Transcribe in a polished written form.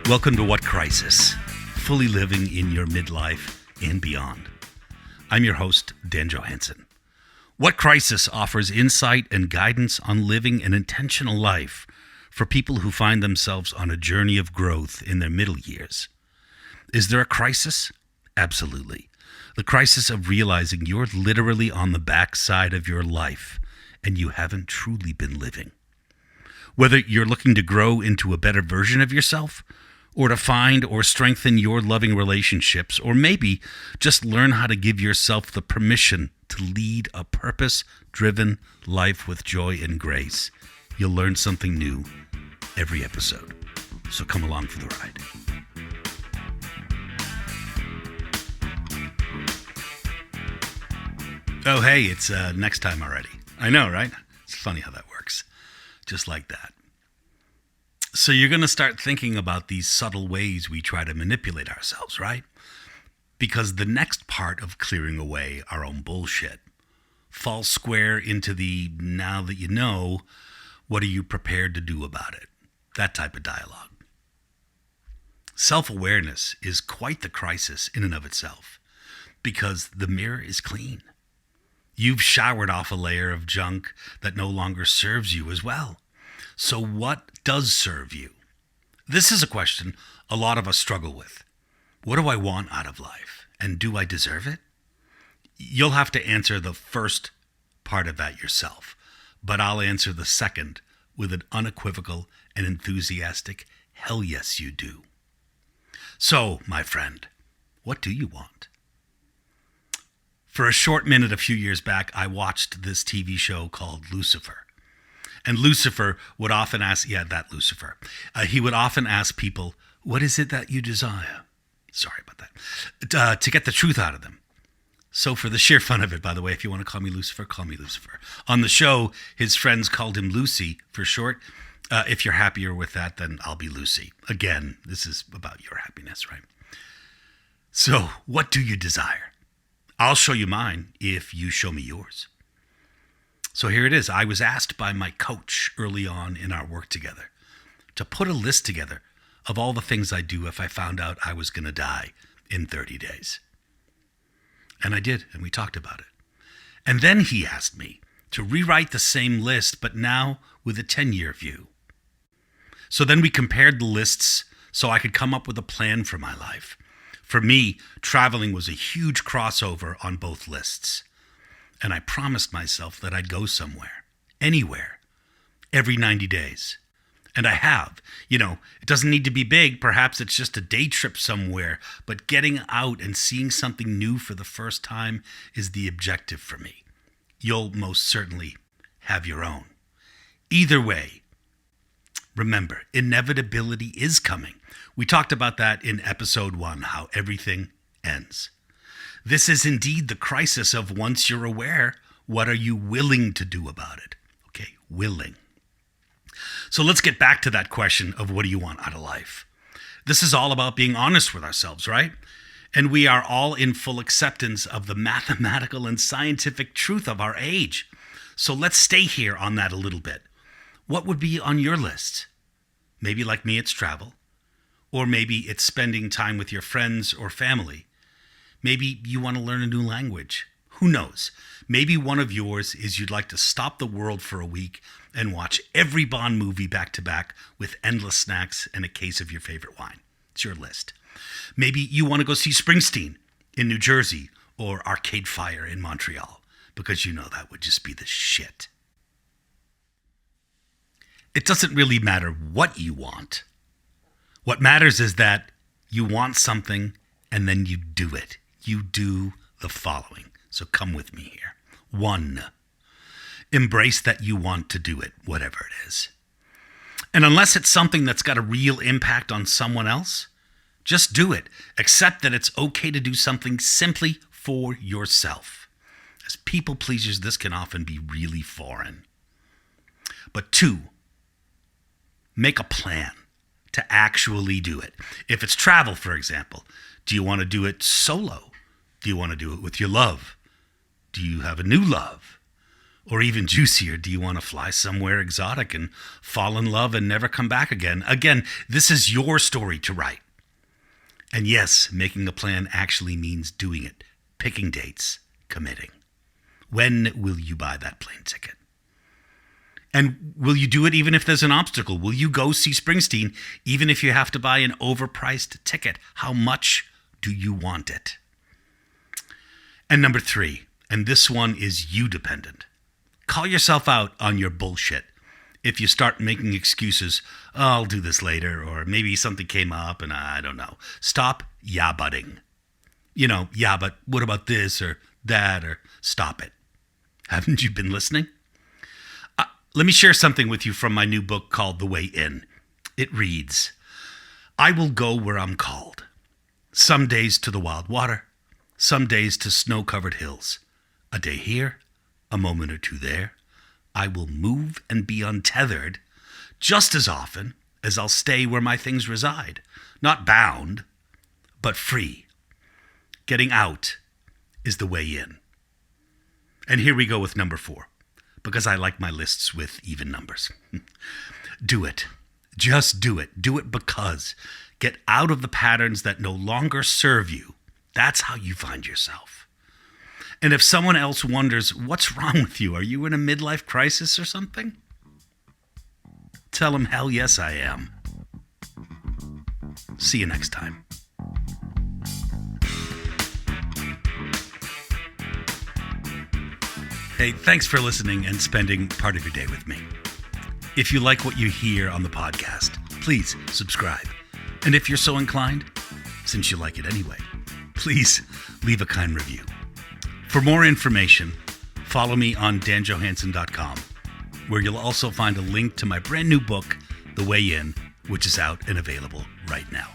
Welcome to What Crisis? Fully living in your midlife and beyond. I'm your host, Dan Johansson. What Crisis offers insight and guidance on living an intentional life for people who find themselves on a journey of growth in their middle years. Is there a crisis? Absolutely. The crisis of realizing you're literally on the backside of your life and you haven't truly been living. Whether you're looking to grow into a better version of yourself, or to find or strengthen your loving relationships, or maybe just learn how to give yourself the permission to lead a purpose-driven life with joy and grace, you'll learn something new every episode. So come along for the ride. Oh, hey, it's next time already. I know, right? It's funny how that works. Just like that. So you're going to start thinking about these subtle ways we try to manipulate ourselves, right? Because the next part of clearing away our own bullshit falls square into the now that you know, what are you prepared to do about it? That type of dialogue. Self-awareness is quite the crisis in and of itself because the mirror is clean. You've showered off a layer of junk that no longer serves you as well. So what does serve you? This is a question a lot of us struggle with. What do I want out of life? And do I deserve it? You'll have to answer the first part of that yourself, but I'll answer the second with an unequivocal and enthusiastic, hell yes you do. So, my friend, what do you want? For a short minute a few years back, I watched this TV show called Lucifer. And Lucifer would often ask, Lucifer. He would often ask people, what is it that you desire? Sorry about that. To get the truth out of them. So for the sheer fun of it, by the way, if you want to call me Lucifer, call me Lucifer. On the show, his friends called him Lucy for short. If you're happier with that, then I'll be Lucy. Again, this is about your happiness, right? So what do you desire? I'll show you mine if you show me yours. So here it is. I was asked by my coach early on in our work together to put a list together of all the things I'd do if I found out I was going to die in 30 days. And I did, and we talked about it. And then he asked me to rewrite the same list, but now with a 10-year view. So then we compared the lists so I could come up with a plan for my life. For me, traveling was a huge crossover on both lists. And I promised myself that I'd go somewhere, anywhere, every 90 days. And I have. You know, it doesn't need to be big. Perhaps it's just a day trip somewhere. But getting out and seeing something new for the first time is the objective for me. You'll most certainly have your own. Either way, remember, inevitability is coming. We talked about that in episode 1, how everything ends. This is indeed the crisis of once you're aware, what are you willing to do about it? Okay, willing. So let's get back to that question of what do you want out of life? This is all about being honest with ourselves, right? And we are all in full acceptance of the mathematical and scientific truth of our age. So let's stay here on that a little bit. What would be on your list? Maybe like me, it's travel. Or maybe it's spending time with your friends or family. Maybe you want to learn a new language. Who knows? Maybe one of yours is you'd like to stop the world for a week and watch every Bond movie back to back with endless snacks and a case of your favorite wine. It's your list. Maybe you want to go see Springsteen in New Jersey or Arcade Fire in Montreal because you know that would just be the shit. It doesn't really matter what you want. What matters is that you want something and then you do it. You do the following. So come with me here. 1, embrace that you want to do it, whatever it is. And unless it's something that's got a real impact on someone else, just do it. Accept that it's okay to do something simply for yourself. As people pleasers, this can often be really foreign. But 2, make a plan to actually do it. If it's travel, for example, do you want to do it solo? Do you want to do it with your love? Do you have a new love? Or even juicier, do you want to fly somewhere exotic and fall in love and never come back again? Again, this is your story to write. And yes, making a plan actually means doing it, picking dates, committing. When will you buy that plane ticket? And will you do it even if there's an obstacle? Will you go see Springsteen even if you have to buy an overpriced ticket? How much do you want it? And number 3, and this one is you dependent. Call yourself out on your bullshit. If you start making excuses, oh, I'll do this later, or maybe something came up and I don't know. Stop yeah-butting. Yeah, but what about this or that, or stop it. Haven't you been listening? Let me share something with you from my new book called The Way In. It reads, I will go where I'm called. Some days to the wild water, some days to snow-covered hills. A day here, a moment or two there. I will move and be untethered just as often as I'll stay where my things reside. Not bound, but free. Getting out is the way in. And here we go with number 4, because I like my lists with even numbers. Do it. Just do it. Do it because. Get out of the patterns that no longer serve you. That's how you find yourself. And if someone else wonders, what's wrong with you? Are you in a midlife crisis or something? Tell them, hell yes, I am. See you next time. Hey, thanks for listening and spending part of your day with me. If you like what you hear on the podcast, please subscribe. And if you're so inclined, since you like it anyway, please leave a kind review. For more information, follow me on danjohansson.com, where you'll also find a link to my brand new book, The Way In, which is out and available right now.